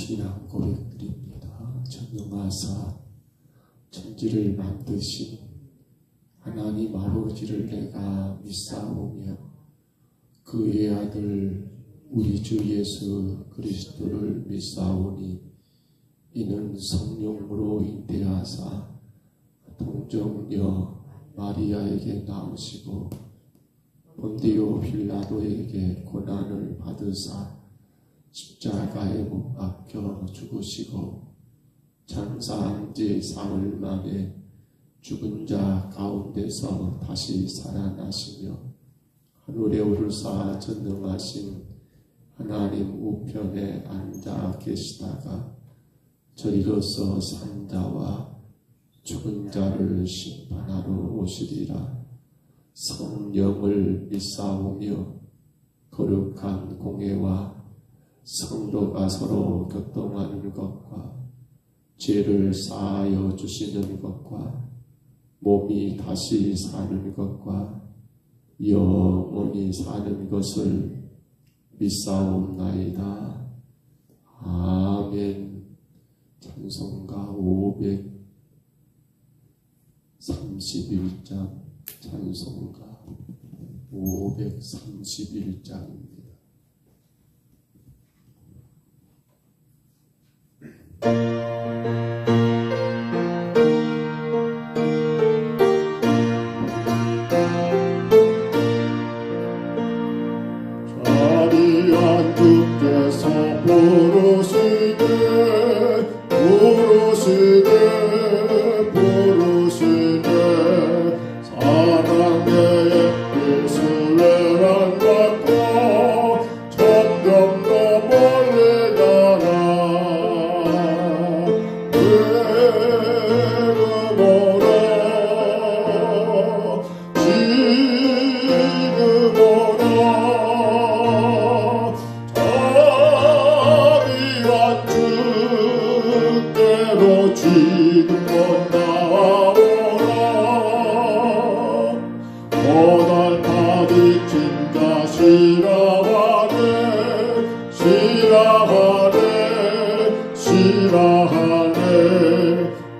신앙 고백드립니다. 전능하사 천지를 만드신 하나님 아버지를 내가 믿사오며 그의 아들 우리 주 예수 그리스도를 믿사오니 이는 성령으로 잉태하사 동정녀 마리아에게 나오시고 본디오 빌라도에게 고난을 받으사 십자가에 못 박혀 죽으시고 장사한 지 사흘 만에 죽은 자 가운데서 다시 살아나시며 하늘에 오르사 전능하신 하나님 우편에 앉아 계시다가 저리로서 산 자와 죽은 자를 심판하러 오시리라. 성령을 믿사오며 거룩한 공회와 성도가 서로 교통하는 것과 죄를 사하여 주시는 것과 몸이 다시 사는 것과 영원히 사는 것을 믿사옵나이다. 아멘. 찬송가 531장 찬송가 531장입니다. 자리한 주께서 부르시되 사랑의 빛을 외란받고 점점 더 멀리 가라. 외로워라 지금 오라 자비와 주께로 지금껏 나와오라. 고달파 지친 자 시라하네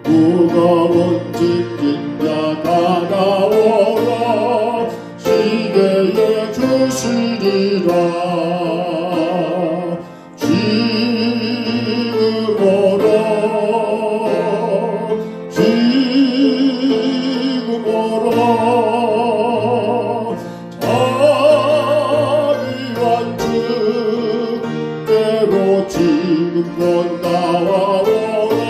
무거운 짐진 자 다 나오라. 시대에 주시리라. 지금 오라 지금 오라 자비와 주께로 지금껏 나와오라.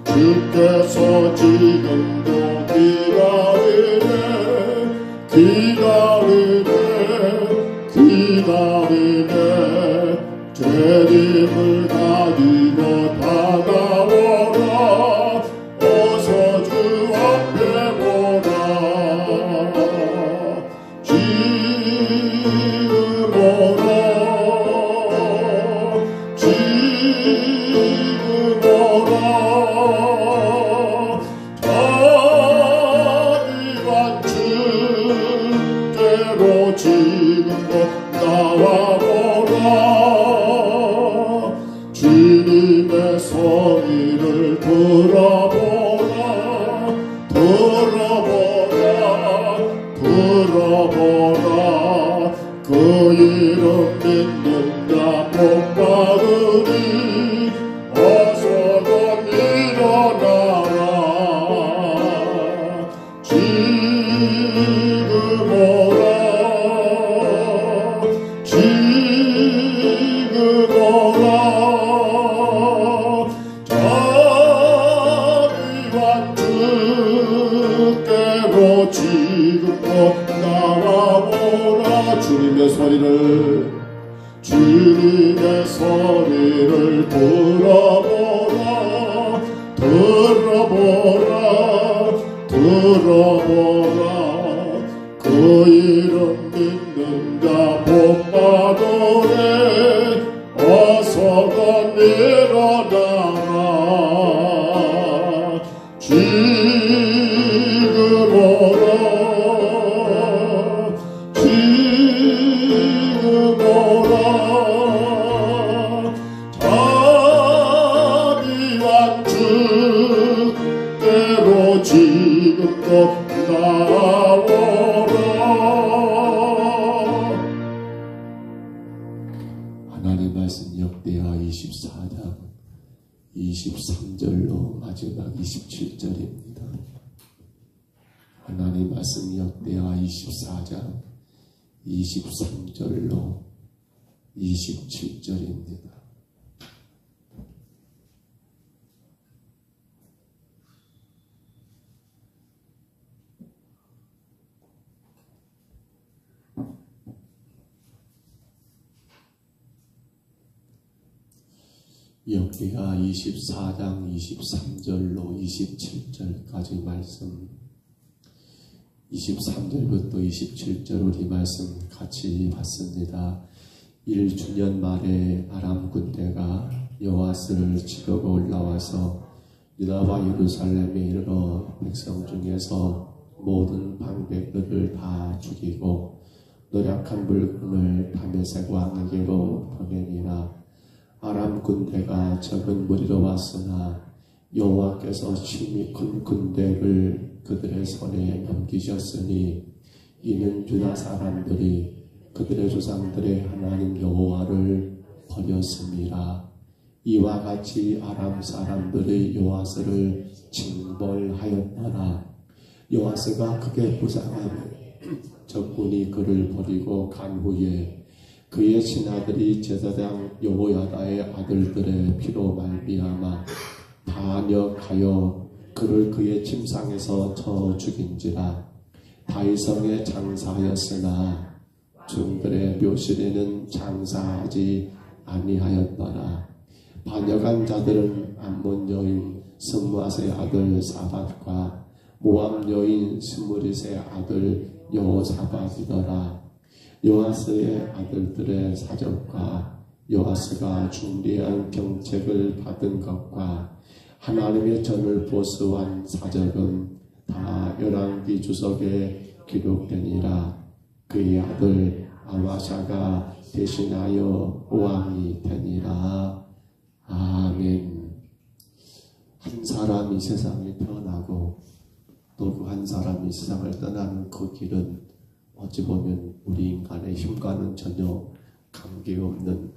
주께서 지금도 기다리네 죄짐을 가지고 다가오라. 어서 주 앞에 보라. 지금 오라 지금 오라 자비와 주께로 지금도 나와보라. 주님의 소리를 들어보라. 그 이름 믿는 자 복 받으리. 어서도 일어나라. 지금 오라 지금 오라 자비와 주께로 지금도 나와보라. 주님의 소리를 들어보라. 그 이름 믿는 자 복 받으래. 어서건 일어나라. 지금 오라 지금 오라 23절로 마지막 27절입니다. 하나님 말씀 역대하 24장 23절로 27절입니다. 역대하 24장 23절로 27절까지 말씀, 23절부터 27절 우리 말씀 같이 봤습니다. 1주년 말에 아람 군대가 여호와스를 치려고 올라와서 유다와 예루살렘에 이르러 백성 중에서 모든 방백들을 다 죽이고 노력한 물건을 다메섹 왕에게로 보내니라. 아람 군대가 적은 무리로 왔으나 여호와께서 심히 큰 군대를 그들의 손에 넘기셨으니 이는 유다 사람들이 그들의 조상들의 하나님 여호와를 버렸습니다. 이와 같이 아람 사람들의 요아스를 징벌하였더라. 요아스가 크게 부상하며 적군이 그를 버리고 간 후에 그의 신하들이 제사장 여호야다의 아들들의 피로 말미암아 반역하여 그를 그의 침상에서 쳐 죽인지라. 다윗성에 장사하였으나 중들의 묘실에는 장사하지 아니하였더라. 반역한 자들은 암몬 여인 스므앗의 아들 사밧과 모압 여인 스므릿의 아들 여호사밧이더라. 요아스의 아들들의 사적과 요아스가 중대한 경책을 받은 것과 하나님의 전을 보수한 사적은 다 열왕기 주석에 기록되니라. 그의 아들 아마샤가 대신하여 왕이 되니라. 아멘. 한 사람이 세상에 태어나고 또 그 한 사람이 세상을 떠나는 그 길은 어찌 보면 우리 인간의 힘과는 전혀 관계없는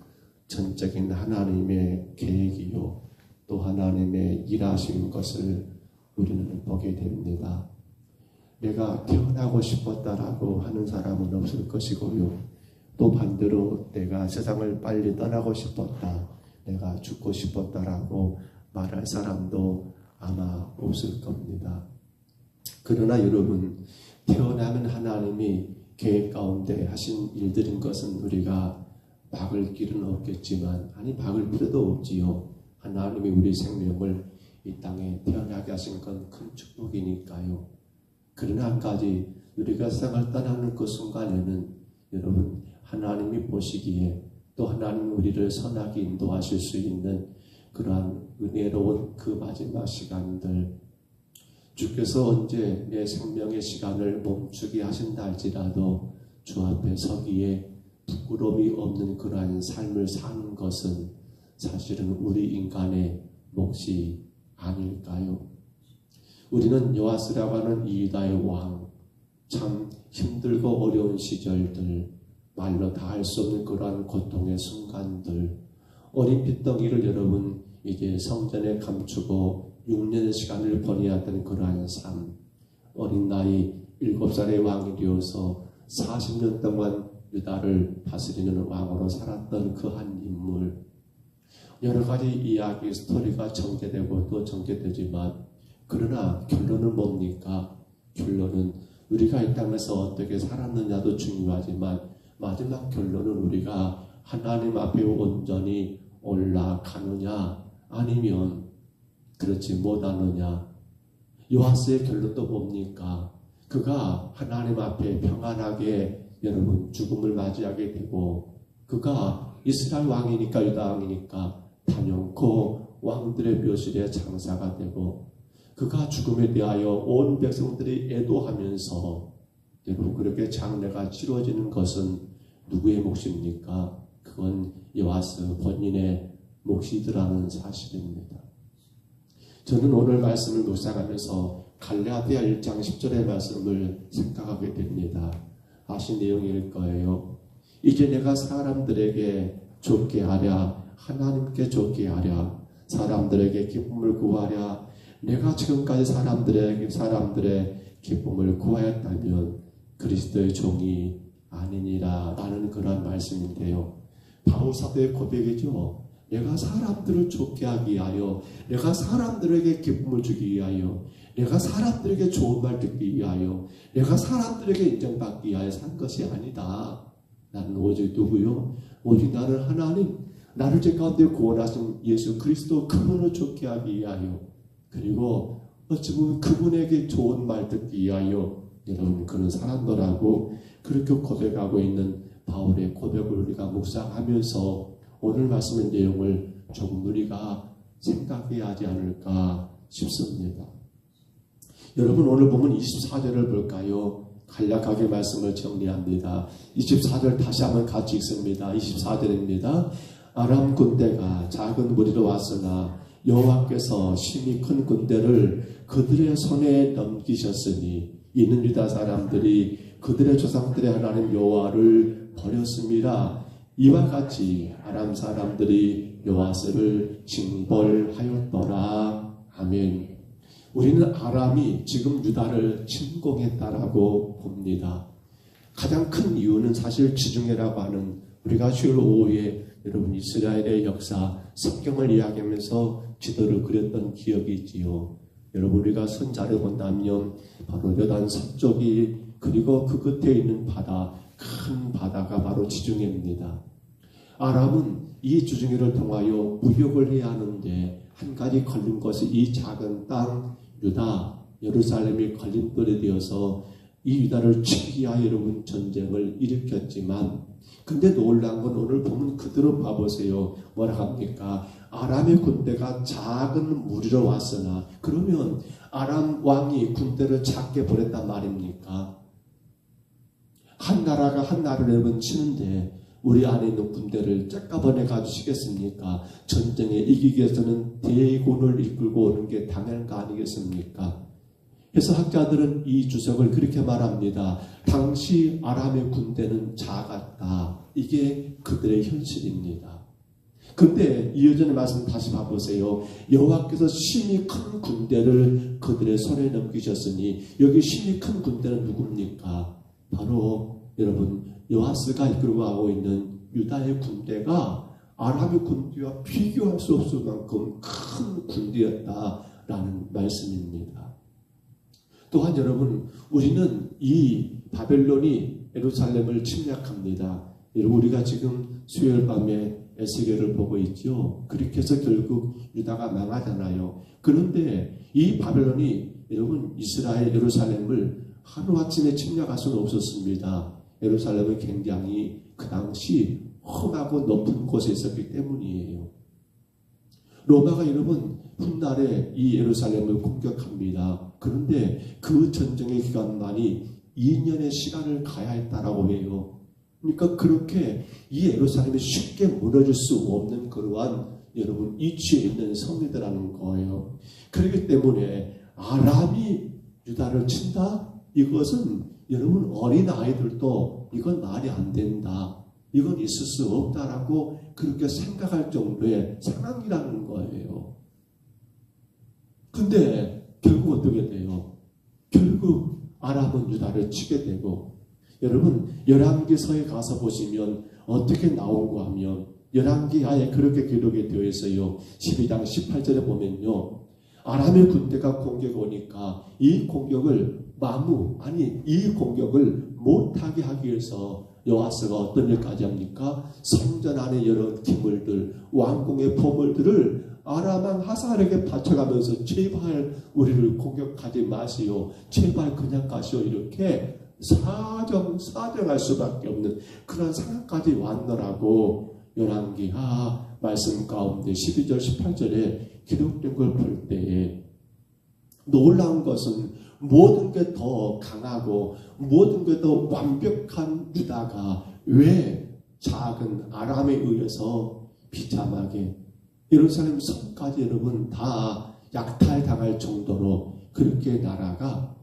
전적인 하나님의 계획이요 또 하나님의 일하신 것을 우리는 보게 됩니다. 내가 태어나고 싶었다라고 하는 사람은 없을 것이고요. 또 반대로 내가 세상을 빨리 떠나고 싶었다, 내가 죽고 싶었다라고 말할 사람도 아마 없을 겁니다. 그러나 여러분, 태어나면 하나님이 계획 가운데 하신 일들인 것은 우리가 막을 길은 없겠지만, 아니 막을 필요도 없지요. 하나님이 우리 생명을 이 땅에 태어나게 하신 건 큰 축복이니까요. 그러나 한 가지, 우리가 세상을 떠나는 그 순간에는 여러분, 하나님이 보시기에 또 하나님 우리를 선하게 인도하실 수 있는 그러한 은혜로운 그 마지막 시간들, 주께서 언제 내 생명의 시간을 멈추게 하신다 할지라도 주 앞에 서기에 부끄러움이 없는 그러한 삶을 사는 것은 사실은 우리 인간의 몫이 아닐까요? 우리는 요아스라고 하는 이 유다의 왕, 참 힘들고 어려운 시절들, 말로 다 할 수 없는 그러한 고통의 순간들, 어린 핏덩이를 여러분 이제 성전에 감추고 6년의 시간을 보내야 하던 그러한 삶, 어린 나이 7살의 왕이 되어서 40년 동안 유다를 다스리는 왕으로 살았던 그 한 인물, 여러 가지 이야기, 스토리가 전개되고 또 전개되지만, 그러나 결론은 뭡니까? 결론은 우리가 이 땅에서 어떻게 살았느냐도 중요하지만 마지막 결론은 우리가 하나님 앞에 온전히 올라가느냐 아니면 그렇지 못하느냐. 요아스의 결론도 뭡니까? 그가 하나님 앞에 평안하게 여러분 죽음을 맞이하게 되고, 그가 이스라엘 왕이니까 유다 왕이니까 단연코 왕들의 묘실에 장사가 되고, 그가 죽음에 대하여 온 백성들이 애도하면서 여러분 그렇게 장례가 치러지는 것은 누구의 몫입니까? 그건 요아스 본인의 몫이더라는 사실입니다. 저는 오늘 말씀을 묵상하면서 갈라디아 1장 10절의 말씀을 생각하게 됩니다. 아신 내용일 거예요. 이제 내가 사람들에게 좋게 하랴 하나님께 좋게 하랴 사람들에게 기쁨을 구하랴. 내가 지금까지 사람들의 기쁨을 구하였다면 그리스도의 종이 아니니라 라는 그런 말씀인데요. 바로 사도의 고백이죠. 내가 사람들을 좋게 하기 위하여, 내가 사람들에게 기쁨을 주기 위하여, 내가 사람들에게 좋은 말 듣기 위하여, 내가 사람들에게 인정받기 위하여 산 것이 아니다. 나는 오직 누구요? 오직 나는 하나님, 나를 죄 가운데 구원하신 예수 그리스도 그분을 좋게 하기 위하여, 그리고 어찌 보면 그분에게 좋은 말 듣기 위하여 여러분 그런 사람들하고 그렇게 고백하고 있는 바울의 고백을 우리가 묵상하면서 오늘 말씀의 내용을 조금 우리가 생각해야 하지 않을까 싶습니다. 여러분 오늘 보면 24절을 볼까요? 간략하게 말씀을 정리합니다. 24절 다시 한번 같이 읽습니다. 24절입니다. 아람 군대가 작은 무리로 왔으나 여호와께서 심히 큰 군대를 그들의 손에 넘기셨으니 이는 유다 사람들이 그들의 조상들의 하나님 여호와를 버렸습니다. 이와 같이 아람 사람들이 여호와를 징벌하였더라. 아멘. 우리는 아람이 지금 유다를 침공했다라고 봅니다. 가장 큰 이유는 사실 지중해라고 하는 우리가 주일 오후에 여러분 이스라엘의 역사 성경을 이야기하면서 지도를 그렸던 기억이 있지요. 여러분 우리가 선자를 본다면 바로 요단 서쪽이 그리고 그 끝에 있는 바다, 큰 바다가 바로 지중해입니다. 아람은 이 지중해를 통하여 무역을 해야 하는데 한 가지 걸린 것이 이 작은 땅 유다, 예루살렘이 걸림돌이 되어서 이 유다를 치기 위하여 여러분 전쟁을 일으켰지만 근데 놀라운 건 오늘 보면 그대로 봐보세요. 뭐라 합니까? 아람의 군대가 작은 무리로 왔으나 그러면 아람 왕이 군대를 작게 보냈단 말입니까? 한 나라가 한 나라를 여러분 치는데 우리 안에 있는 군대를 쫙가보내 가주시겠습니까? 전쟁에 이기기 위해서는 대군을 이끌고 오는 게 당연한 거 아니겠습니까? 그래서 학자들은 이 주석을 그렇게 말합니다. 당시 아람의 군대는 작았다. 이게 그들의 현실입니다. 근데 이어전의 말씀 다시 봐보세요. 여호와께서 심히 큰 군대를 그들의 손에 넘기셨으니 여기 심히 큰 군대는 누굽니까? 바로 여러분 여호와스가 이끌고 가고 있는 유다의 군대가 아람의 군대와 비교할 수 없을 만큼 큰 군대였다라는 말씀입니다. 또한 여러분 우리는 이 바벨론이 예루살렘을 침략합니다. 여러분 우리가 지금 수요일 밤에 에스겔을 보고 있죠. 그렇게 해서 결국 유다가 망하잖아요. 그런데 이 바벨론이 여러분 이스라엘 예루살렘을 하루아침에 침략할 수는 없었습니다. 예루살렘은 굉장히 그 당시 험하고 높은 곳에 있었기 때문이에요. 로마가 여러분 훗날에 이 예루살렘을 공격합니다. 그런데 그 전쟁의 기간만이 2년의 시간을 가야 했다라고 해요. 그러니까 그렇게 이 예루살렘이 쉽게 무너질 수 없는 그러한 여러분 이치에 있는 성리더라는 거예요. 그렇기 때문에 아람이 유다를 친다? 이것은 여러분 어린 아이들도 이건 말이 안 된다. 이건 있을 수 없다라고 그렇게 생각할 정도의 상황이라는 거예요. 근데 결국 어떻게 돼요? 결국 아람은 유다를 치게 되고 여러분 열왕기서에 가서 보시면 어떻게 나오고 하면 열왕기하에 그렇게 기록이 되어 있어요. 12장 18절에 보면요. 아람의 군대가 공격이 오니까 이 공격을 이 공격을 못하게 하기 위해서 여호와스가 어떤 일까지 합니까? 성전 안에 여러 기물들, 왕궁의 보물들을 아람 왕 하사엘에게 바쳐가면서 제발 우리를 공격하지 마시오. 제발 그냥 가시오. 이렇게 사정할 수밖에 없는 그런 상황까지 왔노라고 열왕기하 말씀 가운데 12절 18절에 기록된 걸 볼 때에 놀라운 것은 모든 게 더 강하고 모든 게 더 완벽한 유다가 왜 작은 아람에 의해서 비참하게 예루살렘 성까지 여러분 다 약탈당할 정도로 그렇게 나라가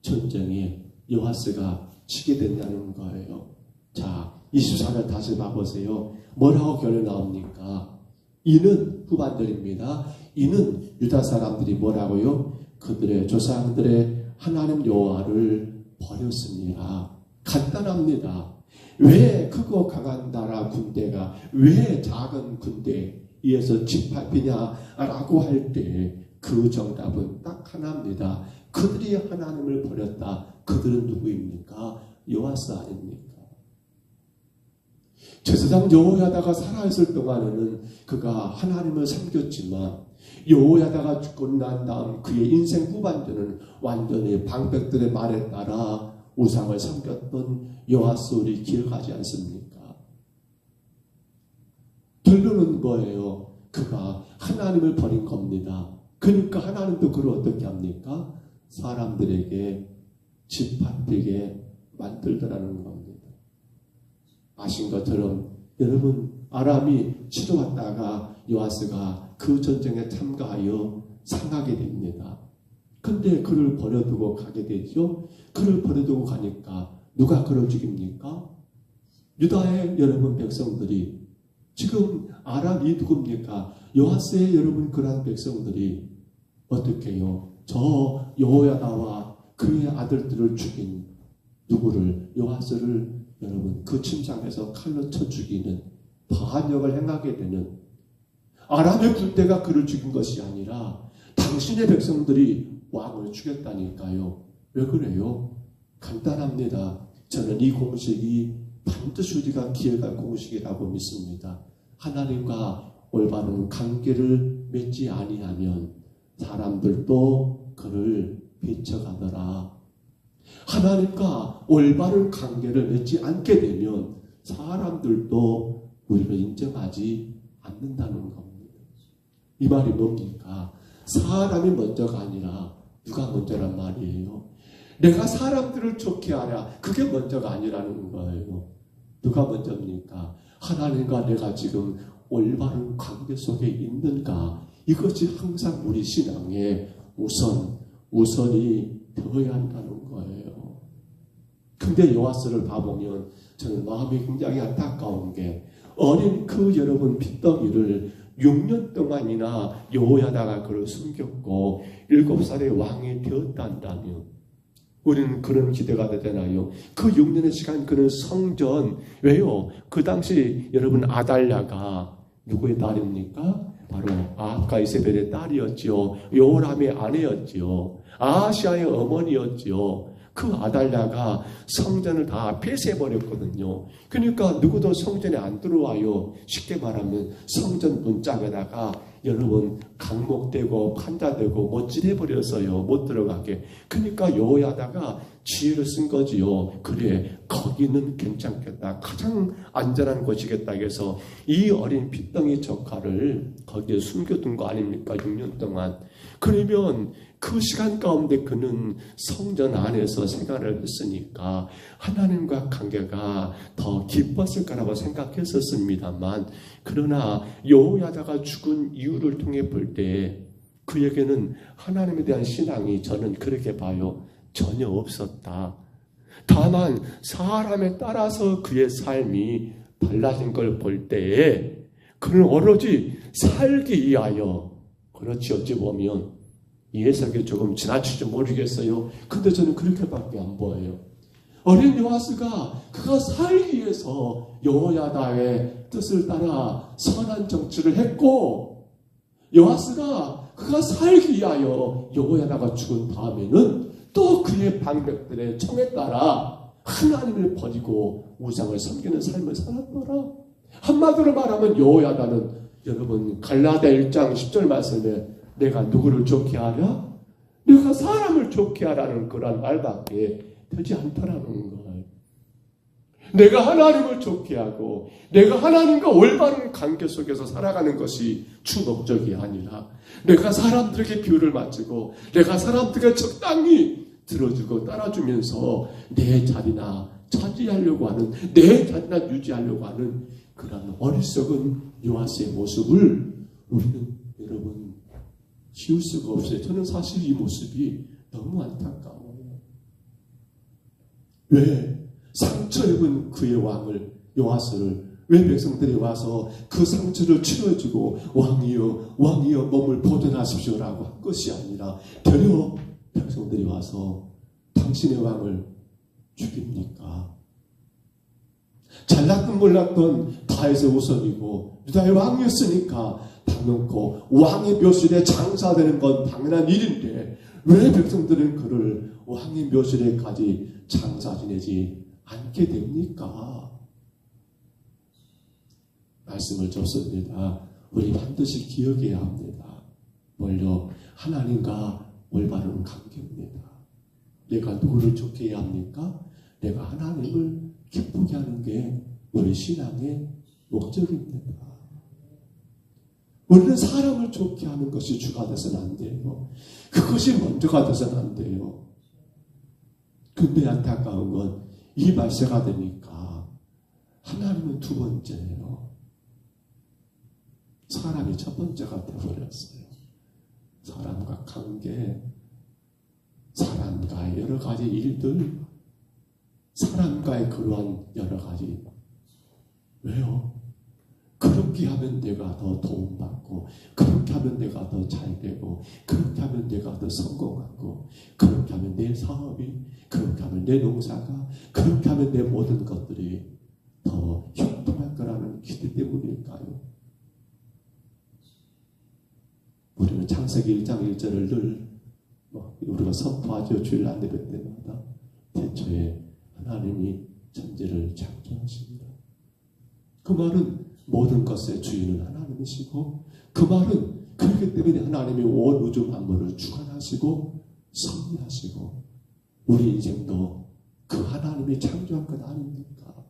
전쟁에 여호와스가 치게 된다는 거예요. 자, 24절 다시 봐보세요. 뭐라고 결론 나옵니까? 이는 후반절입니다. 이는 유다 사람들이 뭐라고요? 그들의 조상들의 하나님 여호와를 버렸습니다. 간단합니다. 왜 크고 강한 나라 군대가 왜 작은 군대에서 짓밟히냐라고 할 때 그 정답은 딱 하나입니다. 그들이 하나님을 버렸다. 그들은 누구입니까? 요아스 아닙니까? 제사장 여호야다가 살아있을 동안에는 그가 하나님을 섬겼지만 여호야다가 죽고 난 다음 그의 인생 후반전은 완전히 방백들의 말에 따라 우상을 섬겼던 요아스 우리 기억하지 않습니까? 결론은 뭐예요? 그가 하나님을 버린 겁니다. 그러니까 하나님도 그를 어떻게 합니까? 사람들에게 짓밟히게 만들더라는 겁니다. 아신 것처럼 여러분 아람이 치러왔다가 요아스가 그 전쟁에 참가하여 상하게 됩니다. 근데 그를 버려두고 가게 되죠. 그를 버려두고 가니까 누가 그를 죽입니까? 유다의 여러분 백성들이 지금 아람이 누굽니까? 요아스의 여러분 그러한 백성들이 어떻게 해요? 저 여호야다와 그의 아들들을 죽인 누구를? 요아스를 여러분 그 침상에서 칼로 쳐 죽이는 반역을 행하게 되는 아람의 군대가 그를 죽인 것이 아니라 당신의 백성들이 왕을 죽였다니까요. 왜 그래요? 간단합니다. 저는 이 공식이 반드시 우리가 기억할 공식이라고 믿습니다. 하나님과 올바른 관계를 맺지 아니하면 사람들도 그를 비춰가더라. 하나님과 올바른 관계를 맺지 않게 되면 사람들도 우리를 인정하지 않는다는 겁니다. 이 말이 뭡니까? 사람이 먼저가 아니라 누가 먼저란 말이에요. 내가 사람들을 좋게 하랴. 그게 먼저가 아니라는 거예요. 누가 먼저입니까? 하나님과 내가 지금 올바른 관계 속에 있는가? 이것이 항상 우리 신앙의 우선이 되어야 한다는 거예요. 근데 요아스를 봐보면 저는 마음이 굉장히 안타까운 게 어린 그 여러분 핏덩이를 6년 동안이나 여호야다가 그를 숨겼고 7살의 왕이 되었단다면 우리는 그런 기대가 되잖아요. 그 6년의 시간 그는 성전 왜요? 그 당시 여러분 아달랴가 누구의 딸입니까? 바로 아합과 이세벨의 딸이었지요. 요람의 아내였지요. 아하시아의 어머니였지요. 그 아달랴가 성전을 다 폐쇄해버렸거든요. 그러니까 누구도 성전에 안 들어와요. 쉽게 말하면 성전 문짝에다가 여러분 강목대고 판자대고 못질해버렸어요. 못 들어가게. 그러니까 여호야다가 지혜를 쓴 거지요. 그래 거기는 괜찮겠다. 가장 안전한 곳이겠다 해서 이 어린 핏덩이 조카를 거기에 숨겨둔 거 아닙니까? 6년 동안. 그러면 그 시간 가운데 그는 성전 안에서 생활을 했으니까 하나님과 관계가 더 깊었을 거라고 생각했었습니다만 그러나 여호야다가 죽은 이유를 통해 볼 때 그에게는 하나님에 대한 신앙이 저는 그렇게 봐요. 전혀 없었다. 다만 사람에 따라서 그의 삶이 달라진 걸 볼 때에 그는 오로지 살기 위하여 그렇지 어찌 보면 이 해석이 조금 지나칠지 모르겠어요. 근데 저는 그렇게밖에 안 보여요. 어린 요아스가 그가 살기 위해서 여호야다의 뜻을 따라 선한 정치를 했고 요아스가 그가 살기 위하여 여호야다가 죽은 다음에는 또 그의 방백들의 청에 따라 하나님을 버리고 우상을 섬기는 삶을 살았더라. 한마디로 말하면 여호야다는 여러분 갈라디아 1장 10절 말씀에 내가 누구를 좋게 하랴? 내가 사람을 좋게 하라는 그런 말밖에 되지 않더라는 거예요. 내가 하나님을 좋게 하고 내가 하나님과 올바른 관계 속에서 살아가는 것이 주 목적이 아니라 내가 사람들에게 비유를 맞추고 내가 사람들에게 적당히 들어주고 따라주면서 내 자리나 차지하려고 하는 내 자리나 유지하려고 하는 그런 어리석은 요아스의 모습을 우리는 여러분 지울 수가 없어요. 저는 사실 이 모습이 너무 안타까워요. 왜? 상처 입은 그의 왕을 요아스를 왜 백성들이 와서 그 상처를 치료해주고 왕이여 왕이여 몸을 보존하십시오라고 한 것이 아니라 되려 백성들이 와서 당신의 왕을 죽입니까? 잘났든 몰랐던 다윗의 우선이고 유다의 왕이었으니까 당연코 왕의 묘실에 장사되는 건 당연한 일인데 왜 백성들은 그를 왕의 묘실에까지 장사 지내지 않게 됩니까? 말씀을 줬습니다. 우리 반드시 기억해야 합니다. 뭘요? 하나님과 올바른 관계입니다. 내가 누구를 좋게 해야 합니까? 내가 하나님을 기쁘게 하는 게 우리 신앙의 목적입니다. 우리는 사람을 좋게 하는 것이 주가 돼서는 안 돼요. 그것이 먼저가 돼서는 안 돼요. 근데 안타까운 건 이 말세가 되니까 하나님은 두 번째예요. 사람이 첫 번째가 되어버렸어요. 사람과 관계, 사람과의 여러 가지 일들, 사람과의 그러한 여러 가지. 왜요? 그렇게 하면 내가 더 도움받고, 그렇게 하면 내가 더 잘되고, 그렇게 하면 내가 더 성공하고, 그렇게 하면 내 사업이, 그렇게 하면 내 농사가, 그렇게 하면 내 모든 것들이 더 형통할 거라는 기대 때문일까요? 우리는 창세기 1장 1절을 늘 우리가 선포하죠. 주일날 예배 때마다. 태초에 하나님이 천지를 창조하십니다. 그 말은 모든 것의 주인은 하나님이시고, 그 말은 그렇기 때문에 하나님이 온 우주 만물을 주관하시고 섭리하시고 우리 인생도 그 하나님이 창조한 것 아닙니까?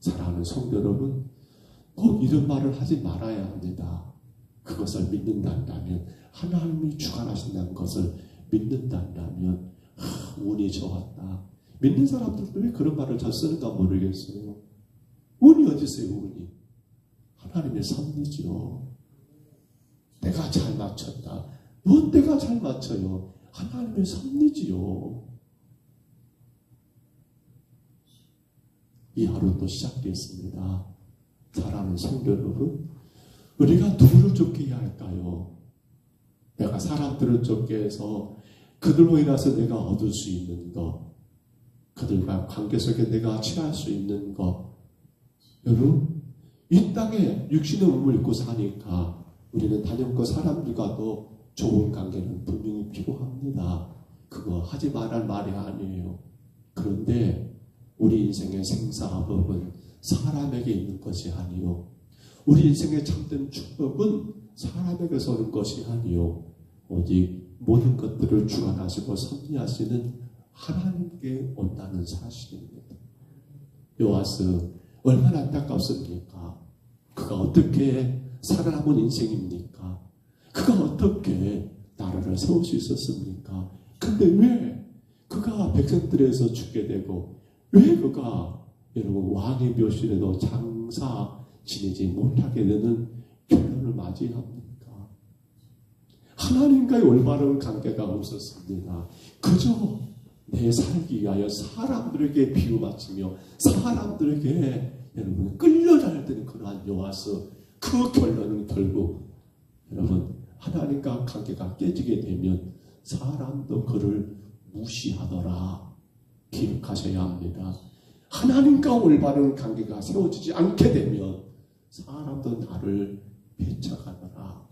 사랑하는 성도 여러분, 꼭 이런 말을 하지 말아야 합니다. 그것을 믿는다면, 하나님이 주관하신다는 것을 믿는다면 운이 좋았다. 믿는 사람들도 왜 그런 말을 잘 쓰는가 모르겠어요. 운이 어디 있어요? 운이 하나님의 섭리죠. 내가 잘 맞췄다. 뭔 내가 잘 맞춰요? 하나님의 섭리지요. 이 하루 또 시작됐습니다. 사랑하는 성도 여러분, 우리가 누구를 좋게 해야 할까요? 내가 사람들을 좋게 해서 그들로 인해서 내가 얻을 수 있는 것, 그들과 관계 속에 내가 취할 수 있는 것. 여러분, 이 땅에 육신의 몸을 입고 사니까 우리는 단연코 사람들과도 좋은 관계는 분명히 필요합니다. 그거 하지 말할 말이 아니에요. 그런데 우리 인생의 생사법은 사람에게 있는 것이 아니요, 우리 인생의 참된 축복은 사람에게서 오는 것이 아니요, 오직 모든 것들을 주관하시고 섭리하시는 하나님께 온다는 사실입니다. 요아스 얼마나 안타깝습니까? 그가 어떻게 살아남은 인생입니까? 그가 어떻게 나라를 세울 수 있었습니까? 근데 왜 그가 백성들에서 죽게 되고, 왜 그가 여러분 왕의 묘실에도 장사 지내지 못하게 되는 결론을 맞이합니까? 하나님과의 올바른 관계가 없었습니다. 그저 내 살기 위하여 사람들에게 비유바치며 사람들에게 여러분 끌려다니던 그러한 요아스, 그 결론은 결국 여러분 하나님과 관계가 깨지게 되면 사람도 그를 무시하더라. 기억하셔야 합니다. 하나님과 올바른 관계가 세워지지 않게 되면 사람도 나를 배척하더라.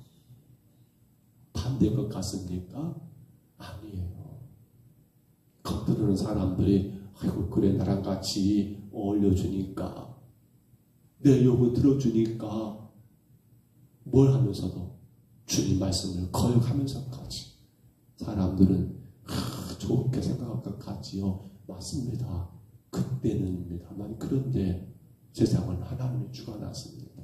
반대인 것 같습니까? 아니에요. 겉으로는 사람들이 아이고 그래 나랑 같이 어울려주니까, 내 요구 들어주니까 뭘 하면서도 주님 말씀을 거역하면서까지 사람들은 좋게 생각할 것 같지요. 맞습니다. 그때는입니다만, 그런데 세상은 하나님이 주관하십니다.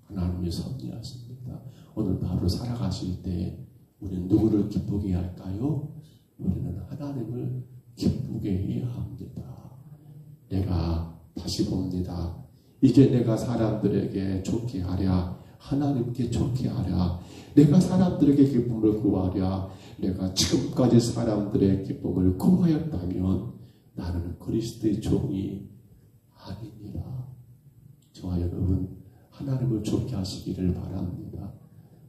하나님이 섭리하십니다. 오늘 하루 살아가실 때 우리는 누구를 기쁘게 해야 할까요? 우리는 하나님을 기쁘게 해야 합니다. 내가 다시 봅니다. 이제 내가 사람들에게 좋게 하랴, 하나님께 좋게 하랴, 내가 사람들에게 기쁨을 구하랴, 내가 지금까지 사람들의 기쁨을 구하였다면 나는 그리스도의 종이 아니니라. 저와 여러분 하나님을 좋게 하시기를 바랍니다.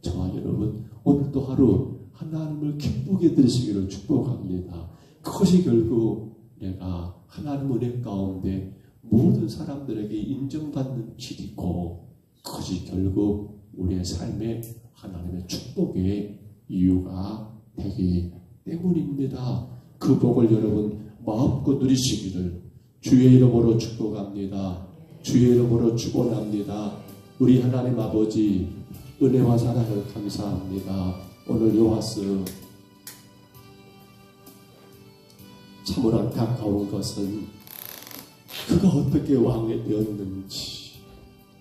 저와 여러분 오늘도 하루 하나님을 기쁘게 드리시기를 축복합니다. 그것이 결국 내가 하나님 은혜 가운데 모든 사람들에게 인정받는 길이고 그것이 결국 우리의 삶에 하나님의 축복의 이유가 되기 때문입니다. 그 복을 여러분 마음껏 누리시기를 주의 이름으로 축복합니다. 주의 이름으로 축원합니다. 우리 하나님 아버지 은혜와 사랑을 감사합니다. 오늘 요하스 참으로 안타까운 것은 그가 어떻게 왕이 되었는지,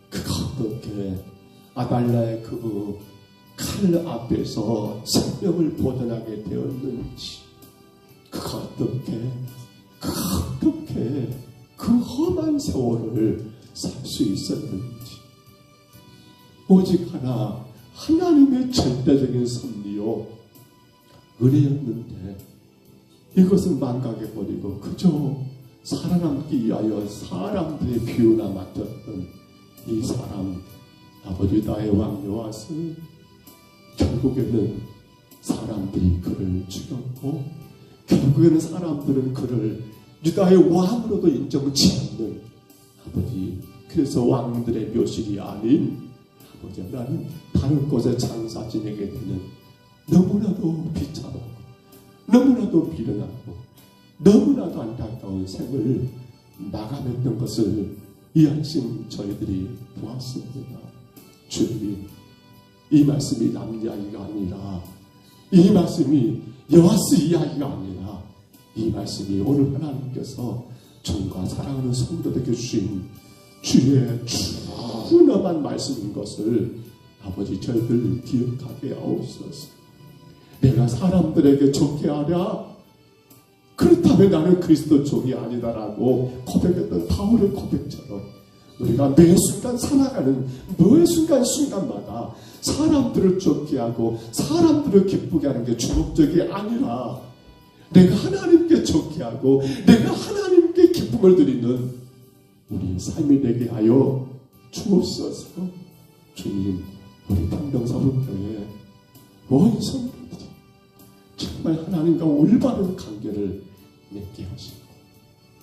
그가 어떻게 아달라의 그 칼 앞에서 생명을 보존하게 되었는지, 그가 어떻게 그 험한 세월을 살 수 있었는지, 오직 하나님의 절대적인 섭리요 은혜였는데 이것을 망각해버리고 그저 살아남기 위하여 사람들의 비유나 맡았던 이 사람 아버지 유다의 왕 요아스, 결국에는 사람들이 그를 죽였고 결국에는 사람들은 그를 유다의 왕으로도 인정치 않는 아버지, 그래서 왕들의 묘실이 아닌 아버지 하나님 다른 곳에 장사 지내게 되는 너무나도 비참하고 너무나도 비련하고 너무나도 안타까운 생을 마감했던 것을 이 아침 저희들이 보았습니다. 주님, 이 말씀이 남 이야기가 아니라, 이 말씀이 요아스 이야기가 아니라, 이 말씀이 오늘 하나님께서 정과 사랑하는 성도들에게 주신 주의 준엄한 말씀인 것을 아버지 저희들 기억하게 하옵소서. 내가 사람들에게 좋게 하랴? 그렇다면 나는 그리스도 종이 아니다라고 고백했던 바울의 고백처럼 우리가 매 순간 살아가는 매 순간마다 사람들을 좋게 하고 사람들을 기쁘게 하는 게 주목적이 아니라 내가 하나님께 좋게 하고 내가 하나님께 기쁨을 드리는 우리 삶이 되게 하여 주옵소서. 주님, 우리 평병사분교회 모든 성도들이 정말 하나님과 올바른 관계를 맺게 하시고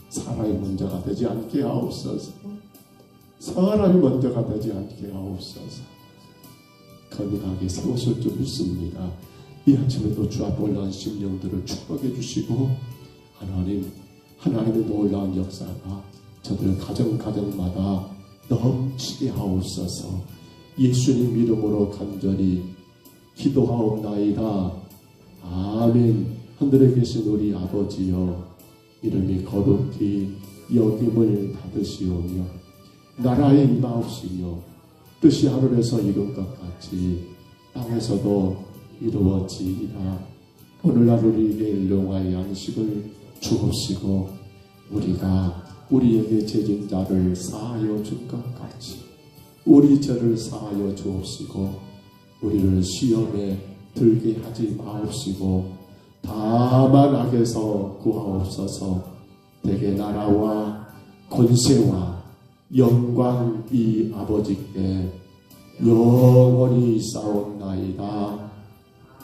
사람이 먼저가 되지 않게 하옵소서. 사람이 먼저가 되지 않게 하옵소서. 건강하게 세우실 줄 믿습니다. 이 아침에도 주 앞에 올라온 심령들을 축복해 주시고 하나님의 놀라운 역사가 저들 가정마다 넘치게 하옵소서. 예수님 이름으로 간절히 기도하옵나이다. 아멘. 하늘에 계신 우리 아버지여, 이름이 거룩히 여김을 받으시오며 나라의 임하옵시며 뜻이 하늘에서 이룬 것 같이 땅에서도 이루어지이다. 오늘날 우리에게 일용할 양식을 주옵시고 우리에게 죄진 자를 사하여 준 것 같이 우리 죄를 사하여 주옵시고 우리를 시험에 들게 하지 마옵시고 다만 악에서 구하옵소서. 대개 나라와 권세와 영광이 아버지께 영원히 싸움나이다.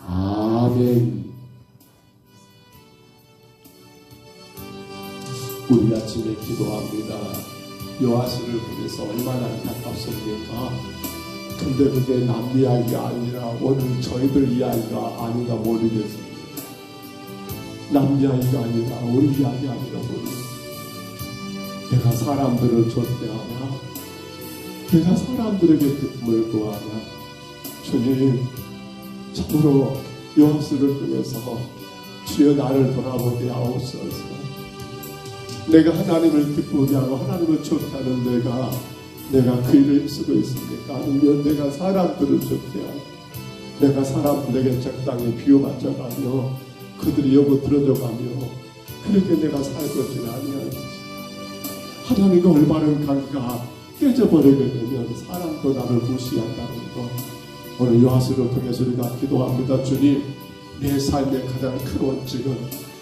아멘. 우리 아침에 기도합니다. 요아스를 보면서 얼마나 안타깝습니까? 근데 그게 남 이야기가 아니라 오늘 저희들 이야기가 아닌가 모르겠습니다. 남 이야기가 아니라 우리 이야기 아니라 모르겠습니다. 내가 사람들을 좋게 하냐? 내가 사람들에게 기쁨을 구하냐? 주님, 참으로 요한수를 통해서 주여 나를 돌아보게 하옵소서. 내가 하나님을 기쁘게 하고 하나님을 좋게 하는 내가 그 일을 쓰고 있습니까? 아니면 내가 사람들을 좋게 하고 내가 사람들에게 적당히 비유맞춰가며 그들이 여고 들어줘가며 그렇게 내가 살것이 아니하는지, 하나님과 올바른 관계가 깨져버리게 되면 사람도 나를 무시한다는 것, 오늘 요한수를 통해서 우리가 기도합니다. 주님, 내 삶의 가장 큰 원칙은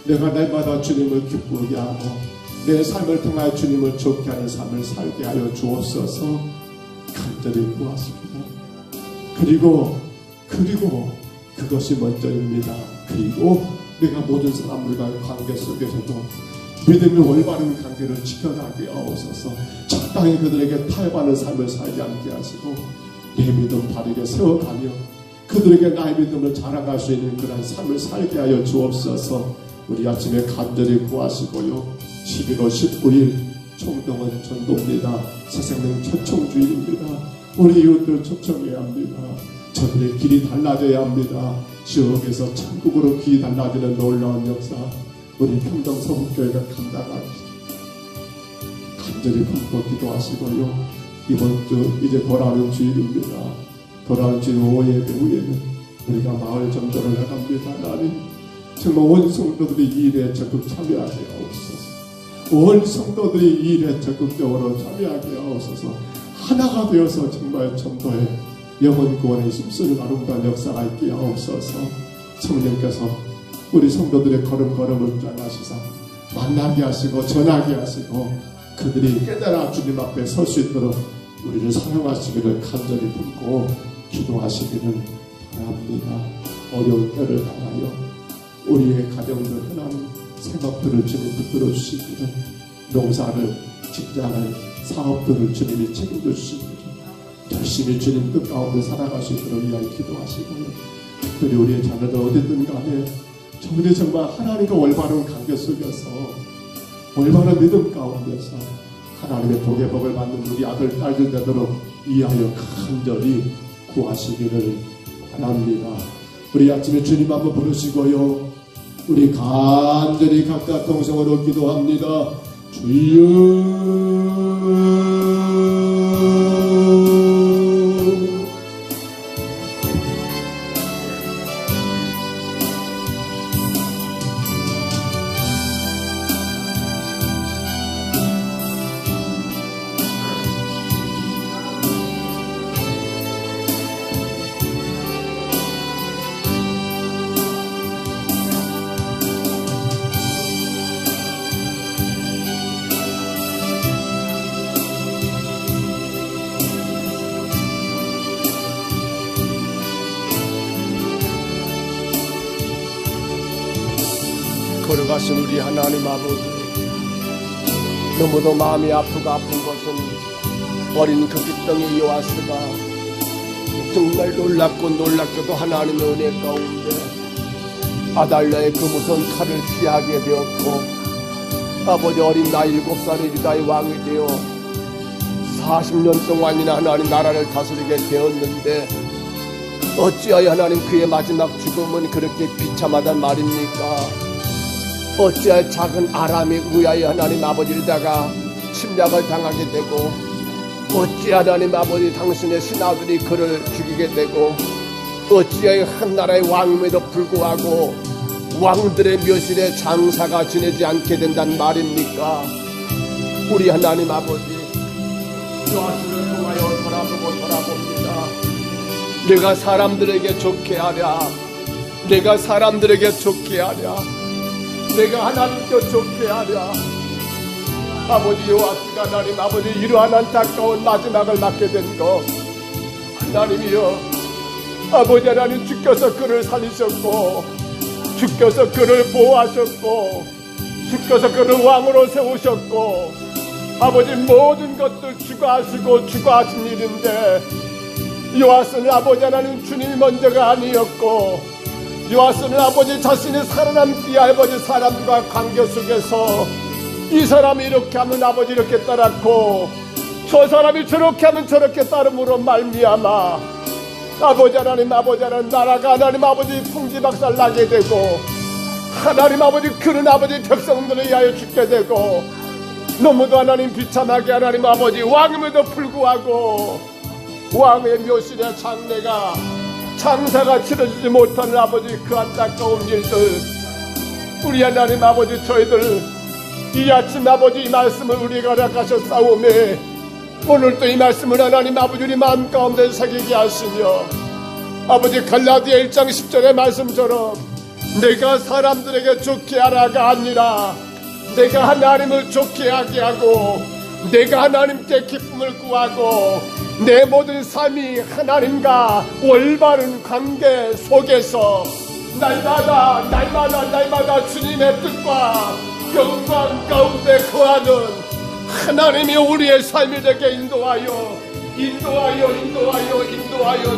내가 날마다 주님을 기쁘게 하고 내 삶을 통하여 주님을 좋게 하는 삶을 살게 하여 주옵소서. 간절히 구하십니다. 그리고 그것이 먼저입니다. 그리고 내가 모든 사람들과의 관계 속에서도 믿음의 올바른 관계를 지켜가게 하옵소서. 적당히 그들에게 타협하는 삶을 살지 않게 하시고 내 믿음 바르게 세워가며 그들에게 나의 믿음을 자랑할 수 있는 그런 삶을 살게 하여 주옵소서. 우리 아침에 간절히 구하시고요. 11월 19일 총동은 전도입니다. 새생명 초청주일입니다. 우리 이웃들 초청해야 합니다. 저들의 길이 달라져야 합니다. 지옥에서 천국으로 길이 달라지는 놀라운 역사 우리 평동 서북교회가 감당합니다. 간절히 품고 기도하시고요. 이번 주 이제 돌아오는 주일입니다. 돌아오는 주일 오후 예배 후에는 우리가 마을 전도를 해갑니다. 하나님 정말 온 성도들이 이 일에 적극 참여하게 하옵소서. 온 성도들이 이 일에 적극적으로 참여하게 하옵소서. 하나가 되어서 정말 전도에 영혼 구원에 힘쓰는 아름다운 역사가 있게 하옵소서. 성령께서 우리 성도들의 걸음걸음을 장하시사 만나게 하시고 전하게 하시고 그들이 깨달아 주님 앞에 설 수 있도록 우리를 사용하시기를 간절히 품고 기도하시기를 바랍니다. 어려운 때를 당하여 우리의 가정들 하나님 생업들을 주님 붙들어 주시기를 농사를 직장을 사업들을 주님이 책임져 주시기를 열심히 주님 뜻 가운데 살아갈 수 있도록 위하여 기도하시고요. 특별히 우리의 자녀들 어디든 간에 저들이 정말 하나님과 올바른 관계 속에서 올바른 믿음 가운데서 하나님의 복의 복을 받는 우리 아들 딸들 되도록 위하여 간절히 구하시기를 바랍니다. 우리 아침에 주님 한번 부르시고요. 우리 간절히 각각 동성으로 기도합니다. 주여 걸어가신 우리 하나님 아버지, 너무도 마음이 아픈 것은 어린 그 깃덩이 요아스가 정말 놀랍게도 하나님의 은혜 가운데 아달랴의 그 무서운 칼을 피하게 되었고 아버지 어린 나이 7살의 유다의 왕이 되어 40년 동안이나 하나님 나라를 다스리게 되었는데 어찌하여 하나님 그의 마지막 죽음은 그렇게 비참하단 말입니까? 어찌하여 작은 아람에 의하여 하나님 아버지에다가 침략을 당하게 되고 어찌 하나님 아버지 당신의 신하들이 그를 죽이게 되고 어찌하여 한 나라의 왕임에도 불구하고 왕들의 묘실에 장사가 지내지 않게 된단 말입니까? 우리 하나님 아버지 요아스를 통하여 돌아봅니다. 내가 사람들에게 좋게 하랴, 내가 사람들에게 좋게 하랴, 내가 하나님께 좋게 하랴. 아버지 요아스가 하나님 아버지 이러한 안타까운 마지막을 맞게 된 것 하나님이여 아버지 하나님 주께서 그를 살리셨고 주께서 그를 보호하셨고 주께서 그를 왕으로 세우셨고 아버지 모든 것들 주관하시고 주관하신 일인데 요아스는 아버지 하나님 주님이 먼저가 아니었고 요아스는 아버지 자신이 살아남기 아버지 사람과 관계 속에서 이 사람이 이렇게 하면 아버지 이렇게 따랐고 저 사람이 저렇게 하면 저렇게 따름으로 말미암아 아버지 하나님 나라가 하나님 아버지 풍지박살 나게 되고 하나님 아버지 그런 아버지 백성들을 위하여 죽게 되고 너무도 하나님 비참하게 하나님 아버지 왕임에도 불구하고 왕의 묘실의 장례가 장사가 치러지지 못하는 아버지 그 안타까운 일들 우리 하나님 아버지 저희들 이 아침 아버지 이 말씀을 우리가 허락하셨사오매 오늘도 이 말씀을 하나님 아버지 우리 마음 가운데 새기게 하시며 아버지 갈라디아 1장 10절의 말씀처럼 내가 사람들에게 좋게 하라가 아니라 내가 하나님을 좋게 하게 하고 내가 하나님께 기쁨을 구하고 내 모든 삶이 하나님과 올바른 관계 속에서 날마다 주님의 뜻과 영광 가운데 거하는 하나님이 우리의 삶이 되게 인도하여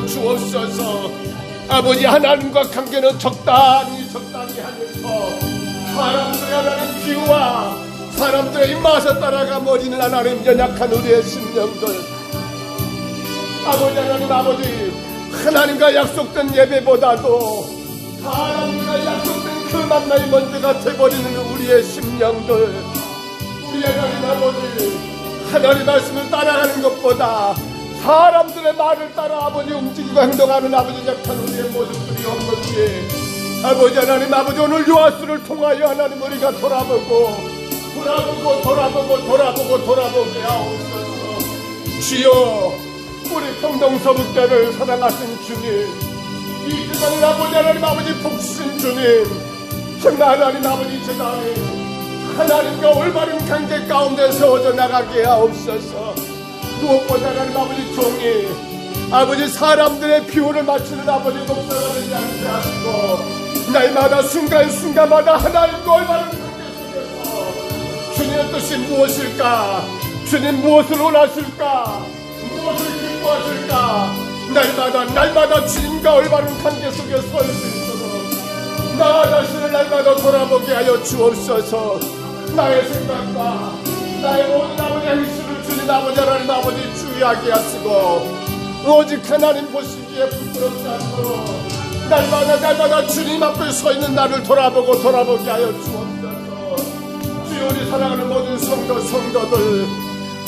주옵소서. 아버지, 하나님과 관계는 적당히 하면서 사람들의 하나님 비유와 사람들의 입맛에 따라가 버리는 하나님 연약한 우리의 심령들, 아버지 하나님, 하나님과 약속된 예배보다도 사람들과 약속된 그 만남이 먼저가 돼버리는 우리의 심령들, 우리 하나님 말씀을 따라가는 것보다 사람들의 말을 따라 움직이고 행동하는 약한 우리의 모습들이 없는지 아버지 하나님, 오늘 요하스를 통하여 하나님 우리가 돌아보게 하옵소서. 주여, 우리 평동서북대를 사랑하신 주님, 이 세상을 하나님 복주신 주님, 정말 하나님 제가 하나님과 올바른 관계 가운데 세워져 나가게 하옵소서. 무엇보다 하나님 종이 사람들의 비호를 맞추는 목사가 되지 않게 하시고 날마다 순간마다 하나님과 올바른 관계 속에서 주님의 뜻이 무엇일까, 주님 무엇을 원하실까, 무엇을 기뻐하실까, 날마다 주님과 올바른 관계 속에 설 수 있도록 나 자신을 날마다 돌아보게 하여 주옵소서. 나의 생각과 나의 모든 행실을 주님 하나님 주의하게 하시고 오직 하나님 보시기에 부끄럽지 않도록 날마다 주님 앞에 서 있는 나를 돌아보게 하여 주옵소서. 주여, 우리 사랑하는 모든 성도들,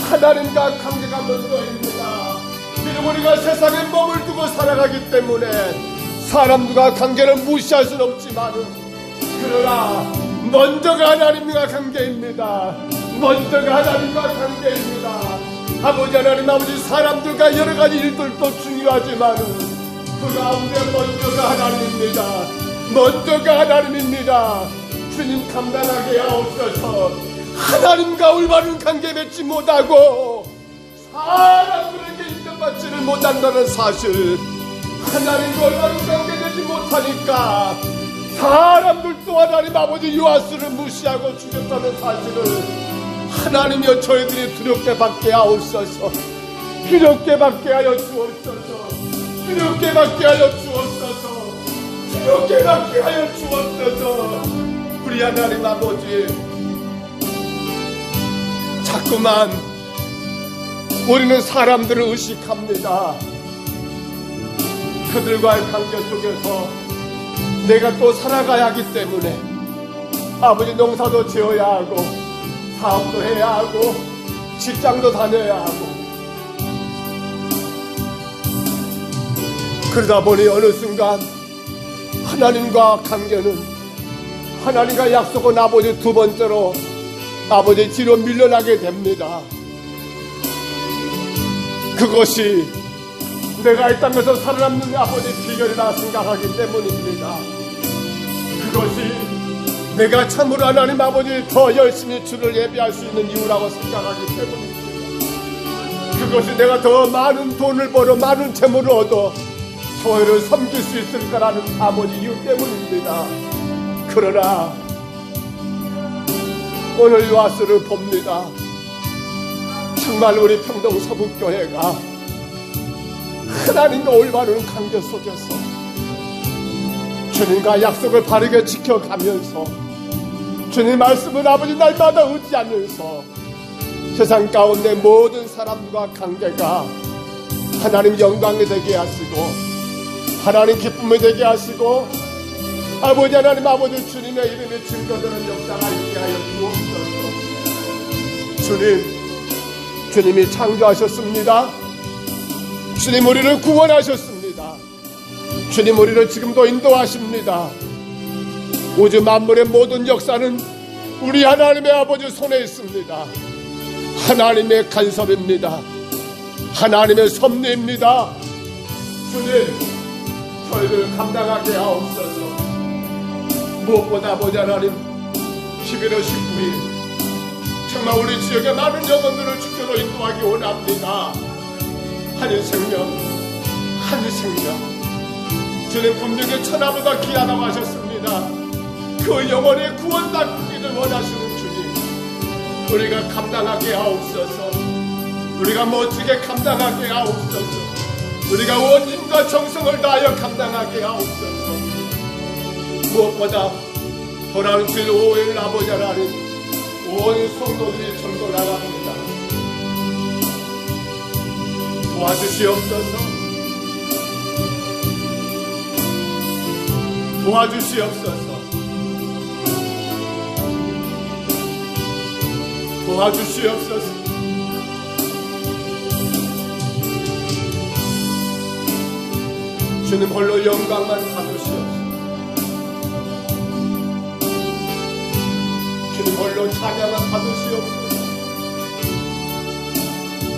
하나님과 관계가 먼저입니다. 비록 우리가 세상에 몸을 두고 살아가기 때문에 사람들과 관계를 무시할 수는 없지만 그러나 먼저가 하나님과 관계입니다. 아버지 하나님, 사람들과 여러가지 일들도 중요하지만 그 가운데 먼저가 하나님입니다. 주님 감당하게 하옵소서. 하나님과 올바른 관계 맺지 못하고 사람들에게 인정받지를 못한다는 사실, 하나님과 올바른 관계 맺지 못하니까 사람들도 하나님 요하스를 무시하고 죽였다는 사실을 하나님이여 저희들이 두렵게 받게 하옵소서. 두렵게 받게 하여 주옵소서. 우리 하나님 자꾸만 우리는 사람들을 의식합니다. 그들과의 관계 속에서 내가 또 살아가야 하기 때문에 농사도 지어야 하고 사업도 해야 하고 직장도 다녀야 하고, 그러다 보니 어느 순간 하나님과 관계는, 하나님과 약속은 두 번째로 뒤로 밀려나게 됩니다. 그것이 내가 이 땅에서 살아남는 비결이라 생각하기 때문입니다. 그것이 내가 참으로 하나님 더 열심히 주를 예배할 수 있는 이유라고 생각하기 때문입니다. 그것이 내가 더 많은 돈을 벌어 많은 재물을 얻어 교회를 섬길 수 있을 거라는 이유 때문입니다. 그러나 오늘 요하스를 봅니다. 정말 우리 평동 서북교회가 하나님과 올바른 관계 속에서 주님과 약속을 바르게 지켜가면서 주님 말씀을 날마다 의지하면서 세상 가운데 모든 사람과 관계가 하나님 영광이 되게 하시고 하나님 기쁨이 되게 하시고 하나님 주님의 이름이 증거되는 역사가 있게 하여 주옵소서. 주님이 창조하셨습니다. 주님 우리를 구원하셨습니다. 주님 우리를 지금도 인도하십니다. 우주 만물의 모든 역사는 우리 하나님의 손에 있습니다. 하나님의 간섭입니다. 하나님의 섭리입니다. 주님 저희를 감당하게 하옵소서. 무엇보다 아버지 하나님 11월 19일 정말 우리 지역의 많은 영혼들을 주께로 인도하기 원합니다. 한 생명 주님 분명히 천하보다 귀하다고 하셨습니다. 그 영혼의 구원받기를 원하시는 주님, 우리가 감당하게 하옵소서. 우리가 멋지게 감당하게 하옵소서. 우리가 원인과 정성을 다하여 감당하게 하옵소서. 무엇보다 돌아올 주일 5일 아버지 하나님 온 성도들이 전도 나갑니다. 도와주시옵소서. 도와주시옵소서. 도와주시옵소서. 주님 홀로 영광만 받으시옵소서. 주님 홀로 찬양만 받으시옵소서.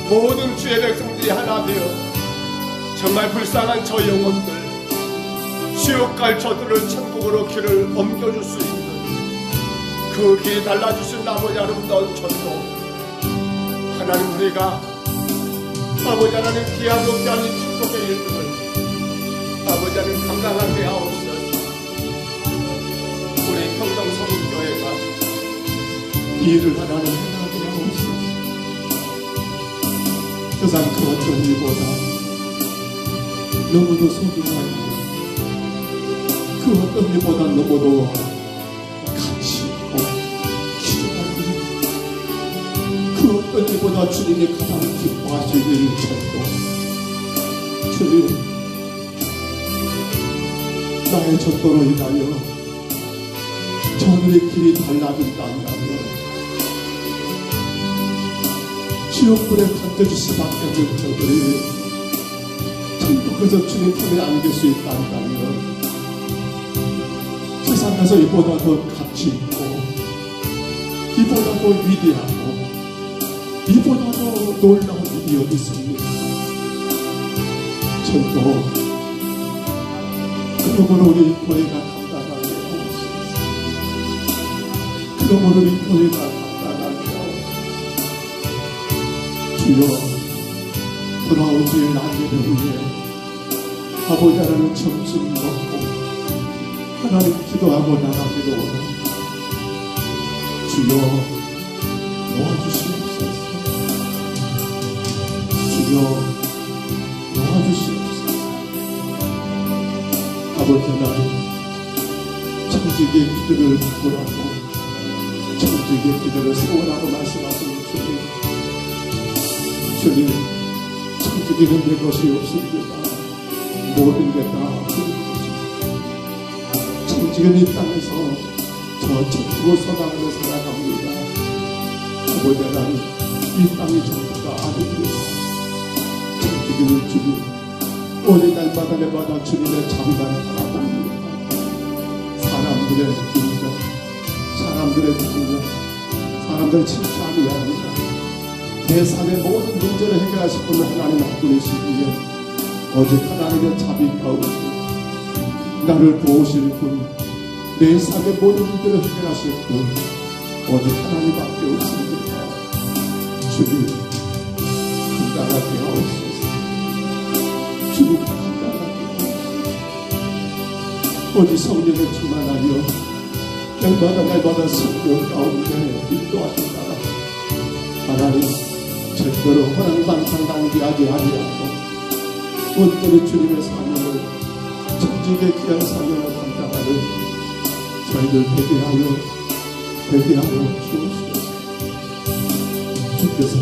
모든 주의 백성들이 하나 되어 정말 불쌍한 저 영혼들, 지옥 갈 저들을 천국으로 길을 옮겨줄 수 있는 그 길이 달라주신 아버지 아름다운 전도, 하나님 우리가 아버지 하나님 귀하고 귀한 축복의 일들을 아버지 하나님 감당하게 하옵소서. 우리 평정성교회가 이 일을 하나님 행하게 하옵소서. 세상 그 어떤 일보다 너무도 소중한 그 어떤 일보다 너무도 가치 있고 귀중한 일, 그 어떤 일보다 주님이 가장 기뻐하시는 일 전도. 주님, 나의 전도로 인하여 저들의 길이 달라진다 한다면 지옥불에 던져줄 수밖에 없는 저들이 천국에서 주님 품에 안길 수 있다 한다면 세상에서 이보다 더 가치 있고 이보다 더 위대하고 이보다 더 놀라운 일이 어디 있습니까? 전도, 그러므로 우리 교회가 감당하게 하옵소서. 그러므로 우리 교회가 감당하게 하옵소서. 주여, 돌아온 주의 날개를 위해 아버지 하나님 점심 먹고 하나님 기도하고 나가기도 원합니다. 주여, 도와주시옵소서. 주여, 도와주시옵소서. 아버지 하나님, 청지기의 기도를 바꾸라고, 청지기의 기도를 세우라고 말씀하시는 주님, 청지기는 내 것이 없습니다. 모든 게 다 주님 것입니다. 청지기는 이 땅에서 저 천국을 소망하며 살아갑니다. 아버지 하나님, 이 땅이 전부가 아닙니다. 청지기는 주님, 어느 날마다 내마다 주님의 자비만 바라봅니다. 사람들의 인정, 사람들의 능력, 사람들의 칭찬이 아니라 내 삶의 모든 문제를 해결하실 분은 하나님 한 분이시기에 오직 하나님의 자비 가운데 나를 도우실 분, 내 삶의 모든 문제를 해결하실 분 오직 하나님밖에 없습니다. 주님, 감당하게 하옵소서. 주님, 감당하게 하옵소서. 오직 성령을 충만하여 날마다 성령 가운데 인도하신다. 하나님, 절대로 허랑방탕 낭비하지 아니하고 온전히 주님의 사명을, 청지기의 귀한 사명을 감당하는 저희들 되게 하여 주옵소서. 주께서